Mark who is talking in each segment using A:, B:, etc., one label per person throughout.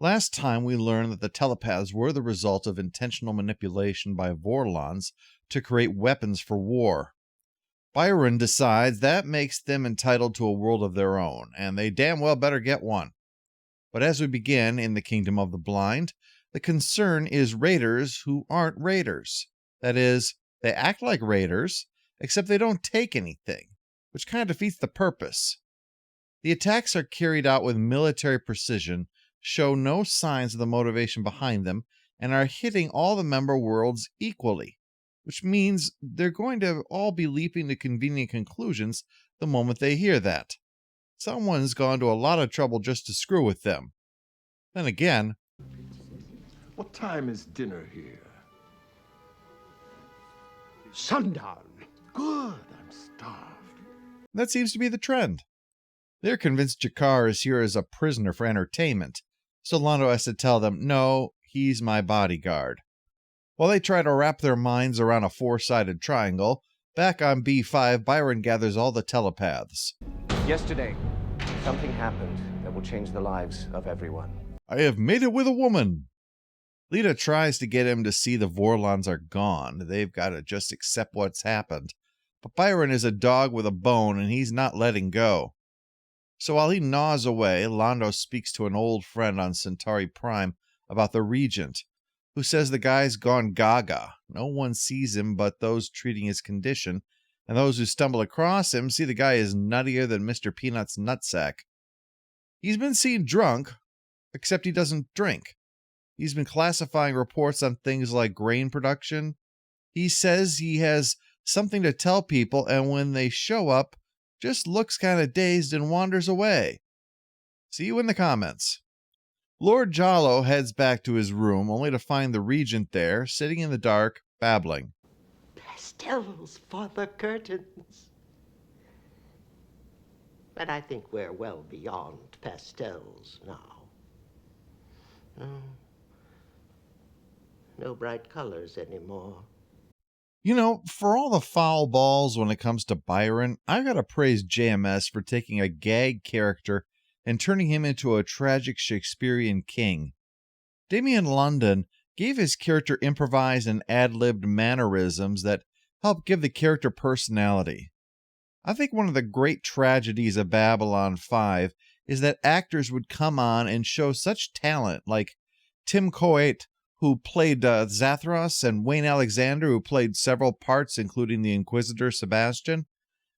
A: Last time we learned that the telepaths were the result of intentional manipulation by Vorlons to create weapons for war. Byron decides that makes them entitled to a world of their own, and they damn well better get one. But as we begin in the Kingdom of the Blind, the concern is raiders who aren't raiders. That is, they act like raiders, except they don't take anything, which kind of defeats the purpose. The attacks are carried out with military precision, show no signs of the motivation behind them, and are hitting all the member worlds equally, which means they're going to all be leaping to convenient conclusions the moment they hear that. Someone's gone to a lot of trouble just to screw with them. Then again,
B: what time is dinner here?
C: Sundown.
B: Good, I'm starved.
A: that seems to be the trend. They're convinced Jakar is here as a prisoner for entertainment, so Londo has to tell them, no, he's my bodyguard. While they try to wrap their minds around a four-sided triangle, back on B5, Byron gathers all the telepaths.
D: Yesterday, something happened that will change the lives of everyone.
A: I have made it with a woman. Lita tries to get him to see the Vorlons are gone. They've got to just accept what's happened. But Byron is a dog with a bone, and he's not letting go. So while he gnaws away, Londo speaks to an old friend on Centauri Prime about the Regent, who says the guy's gone gaga. No one sees him but those treating his condition, and those who stumble across him see the guy is nuttier than Mr. Peanut's nutsack. He's been seen drunk, except he doesn't drink. He's been classifying reports on things like grain production. He says he has something to tell people, and when they show up, just looks kind of dazed and wanders away. See you in the comments. Lord Jallo heads back to his room, only to find the Regent there, sitting in the dark, babbling.
E: Pastels for the curtains. But I think we're well beyond pastels now. No bright colors anymore.
A: You know, for all the foul balls when it comes to Byron, I've got to praise JMS for taking a gag character and turning him into a tragic Shakespearean king. Damian London gave his character improvised and ad-libbed mannerisms that help give the character personality. I think one of the great tragedies of Babylon 5 is that actors would come on and show such talent, like Tim Coate, who played Zathras, and Wayne Alexander, who played several parts, including the Inquisitor Sebastian,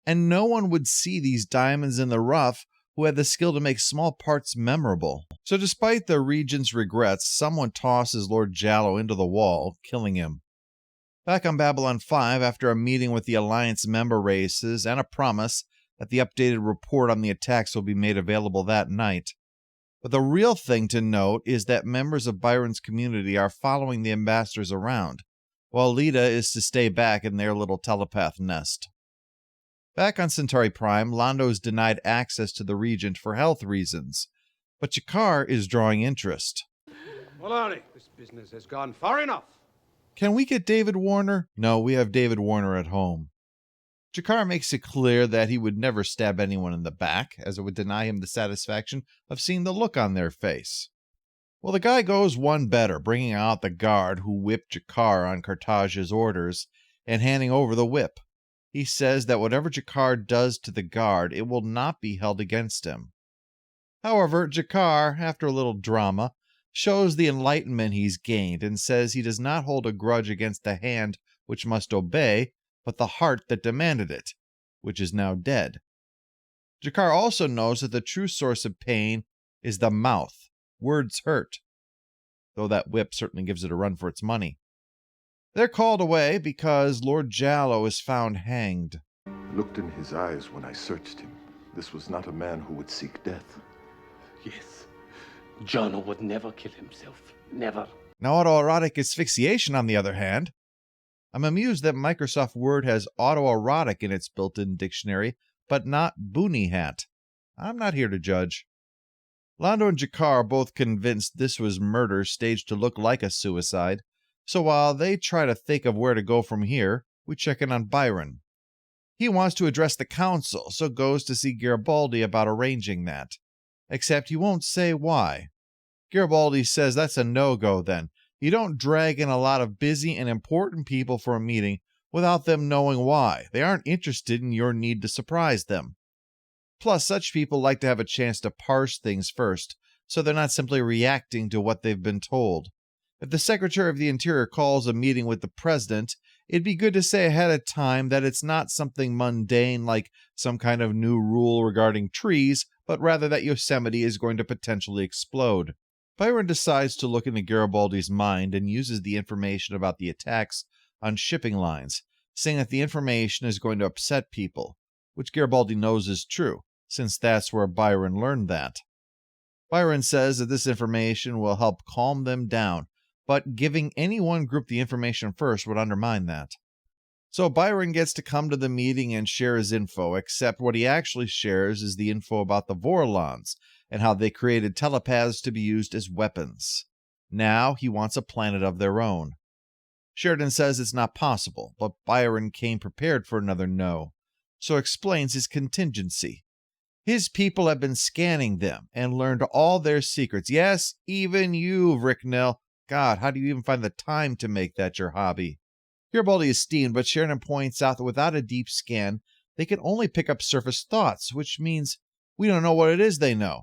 A: and no one would see these diamonds in the rough who had the skill to make small parts memorable. So despite the Regent's regrets, someone tosses Lord Jallo into the wall, killing him. Back on Babylon 5, after a meeting with the Alliance member races and a promise that the updated report on the attacks will be made available that night. But the real thing to note is that members of Byron's community are following the ambassadors around, while Lita is to stay back in their little telepath nest. Back on Centauri Prime, Londo is denied access to the Regent for health reasons, but Jakar is drawing interest.
C: Maloney, this business has gone far enough.
A: Can we get David Warner? No, we have David Warner at home. Jakar makes it clear that he would never stab anyone in the back, as it would deny him the satisfaction of seeing the look on their face. Well, the guy goes one better, bringing out the guard who whipped Jakar on Carthage's orders and handing over the whip. He says that whatever Jakar does to the guard, it will not be held against him. However, Jakar, after a little drama, shows the enlightenment he's gained and says he does not hold a grudge against the hand which must obey, but the heart that demanded it, which is now dead. Jakar also knows that the true source of pain is the mouth. Words hurt, though that whip certainly gives it a run for its money. They're called away because Lord Jallo is found hanged.
B: I looked in his eyes when I searched him. This was not a man who would seek death.
F: Yes, Jono would never kill himself. Never.
A: Now, autoerotic asphyxiation, on the other hand. I'm amused that Microsoft Word has autoerotic in its built-in dictionary, but not boonie hat. I'm not here to judge. Londo and Jakar are both convinced this was murder staged to look like a suicide, so while they try to think of where to go from here, we check in on Byron. He wants to address the council, so goes to see Garibaldi about arranging that. Except he won't say why. Garibaldi says that's a no-go then. You don't drag in a lot of busy and important people for a meeting without them knowing why. They aren't interested in your need to surprise them. Plus, such people like to have a chance to parse things first, so they're not simply reacting to what they've been told. If the Secretary of the Interior calls a meeting with the President, it'd be good to say ahead of time that it's not something mundane like some kind of new rule regarding trees, but rather that Yosemite is going to potentially explode. Byron decides to look into Garibaldi's mind and uses the information about the attacks on shipping lines, saying that the information is going to upset people, which Garibaldi knows is true, since that's where Byron learned that. Byron says that this information will help calm them down, but giving any one group the information first would undermine that. So Byron gets to come to the meeting and share his info, except what he actually shares is the info about the Vorlons and how they created telepaths to be used as weapons. Now he wants a planet of their own. Sheridan says it's not possible, but Byron came prepared for another no, so explains his contingency. His people have been scanning them and learned all their secrets. Yes, even you, Ricknell. God, how do you even find the time to make that your hobby? Garibaldi is steamed, but Sheridan points out that without a deep scan, they can only pick up surface thoughts, which means we don't know what it is they know.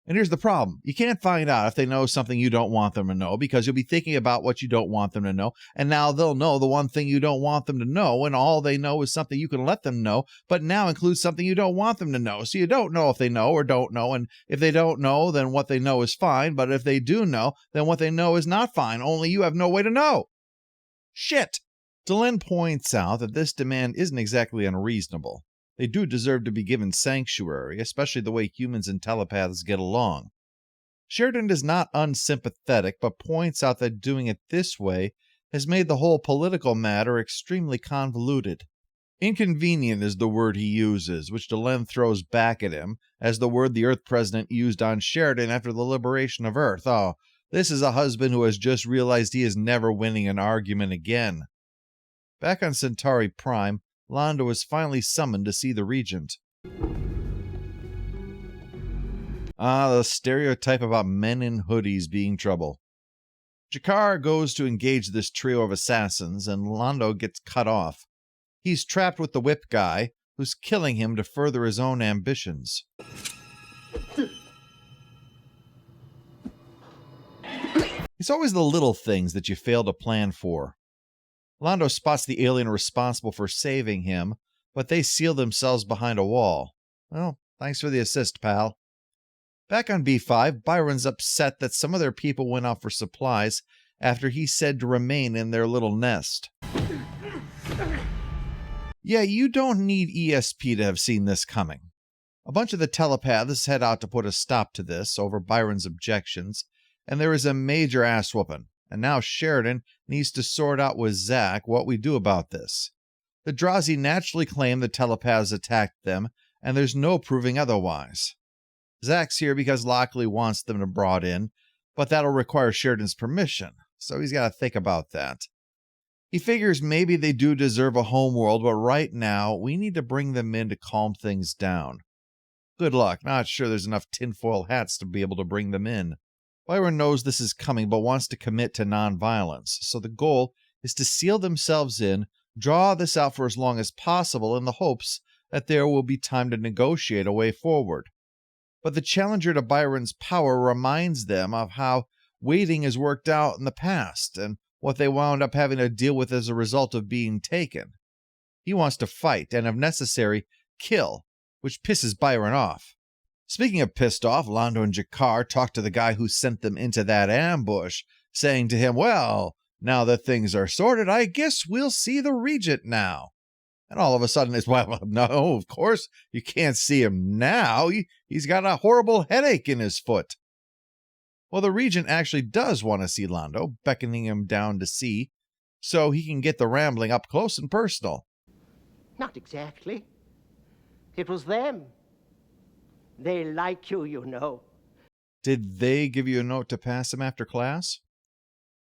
A: And here's the problem. You can't find out if they know something you don't want them to know, because you'll be thinking about what you don't want them to know, and now they'll know the one thing you don't want them to know, and all they know is something you can let them know, but now includes something you don't want them to know. So you don't know if they know or don't know, and if they don't know, then what they know is fine, but if they do know, then what they know is not fine, only you have no way to know. Shit! Delenn points out that this demand isn't exactly unreasonable. They do deserve to be given sanctuary, especially the way humans and telepaths get along. Sheridan is not unsympathetic, but points out that doing it this way has made the whole political matter extremely convoluted. Inconvenient is the word he uses, which Delenn throws back at him, as the word the Earth President used on Sheridan after the liberation of Earth. Oh, this is a husband who has just realized he is never winning an argument again. Back on Centauri Prime, Londo is finally summoned to see the Regent. The stereotype about men in hoodies being trouble. Jakar goes to engage this trio of assassins, and Londo gets cut off. He's trapped with the whip guy, who's killing him to further his own ambitions. It's always the little things that you fail to plan for. Londo spots the alien responsible for saving him, but they seal themselves behind a wall. Well, thanks for the assist, pal. Back on B5, Byron's upset that some of their people went out for supplies after he said to remain in their little nest. Yeah, you don't need ESP to have seen this coming. A bunch of the telepaths head out to put a stop to this over Byron's objections, and there is a major ass-whooping. And now Sheridan needs to sort out with Zack what we do about this. The Drazi naturally claim the telepaths attacked them, and there's no proving otherwise. Zack's here because Lockley wants them brought in, but that'll require Sheridan's permission, so he's got to think about that. He figures maybe they do deserve a homeworld, but right now we need to bring them in to calm things down. Good luck, not sure there's enough tinfoil hats to be able to bring them in. Byron knows this is coming, but wants to commit to non-violence, so the goal is to seal themselves in, draw this out for as long as possible in the hopes that there will be time to negotiate a way forward. But the challenger to Byron's power reminds them of how waiting has worked out in the past, and what they wound up having to deal with as a result of being taken. He wants to fight, and if necessary, kill, which pisses Byron off. Speaking of pissed off, Londo and Jakar talk to the guy who sent them into that ambush, saying to him, well, now that things are sorted, I guess we'll see the Regent now. And all of a sudden it's, well, no, of course you can't see him now. He's got a horrible headache in his foot. Well, the Regent actually does want to see Londo, beckoning him down to see, so he can get the rambling up close and personal.
E: Not exactly. It was them. They like you, you know.
A: Did they give you a note to pass him after class?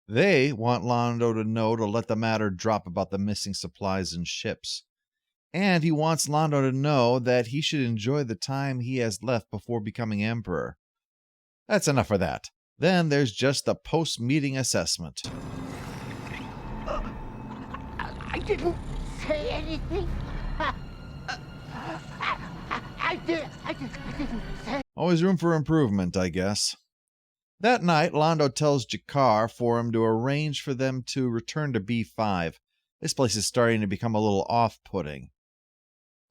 A: They want Londo to know to let the matter drop about the missing supplies and ships. And he wants Londo to know that he should enjoy the time he has left before becoming emperor. That's enough for that. Then there's just the post-meeting assessment.
E: I didn't say anything. I didn't say.
A: Always room for improvement, I guess. That night, Londo tells Jakar for him to arrange for them to return to B5. This place is starting to become a little off-putting.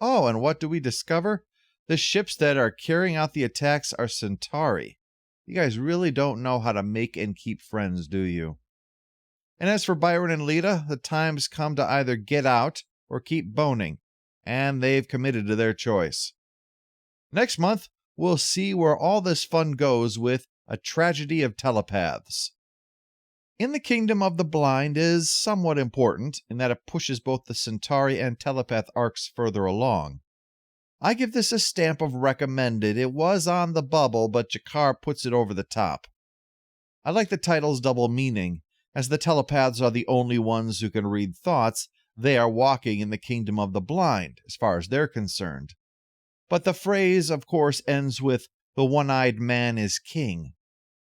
A: Oh, and what do we discover? The ships that are carrying out the attacks are Centauri. You guys really don't know how to make and keep friends, do you? And as for Byron and Lita, the time's come to either get out or keep boning, and they've committed to their choice. Next month, we'll see where all this fun goes with A Tragedy of Telepaths. In the Kingdom of the Blind is somewhat important in that it pushes both the Centauri and Telepath arcs further along. I give this a stamp of recommended. It was on the bubble, but Jakar puts it over the top. I like the title's double meaning. As the telepaths are the only ones who can read thoughts, they are walking in the Kingdom of the Blind, as far as they're concerned. But the phrase, of course, ends with, the one-eyed man is king.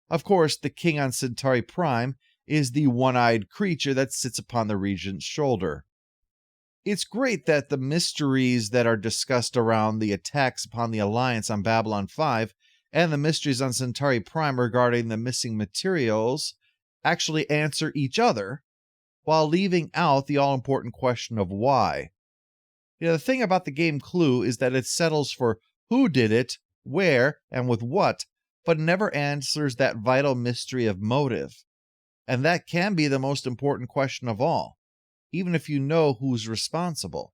A: Of course, the king on Centauri Prime is the one-eyed creature that sits upon the regent's shoulder. It's great that the mysteries that are discussed around the attacks upon the Alliance on Babylon 5 and the mysteries on Centauri Prime regarding the missing materials actually answer each other, while leaving out the all-important question of why. The thing about the game Clue is that it settles for who did it, where, and with what, but never answers that vital mystery of motive. And that can be the most important question of all, even if you know who's responsible.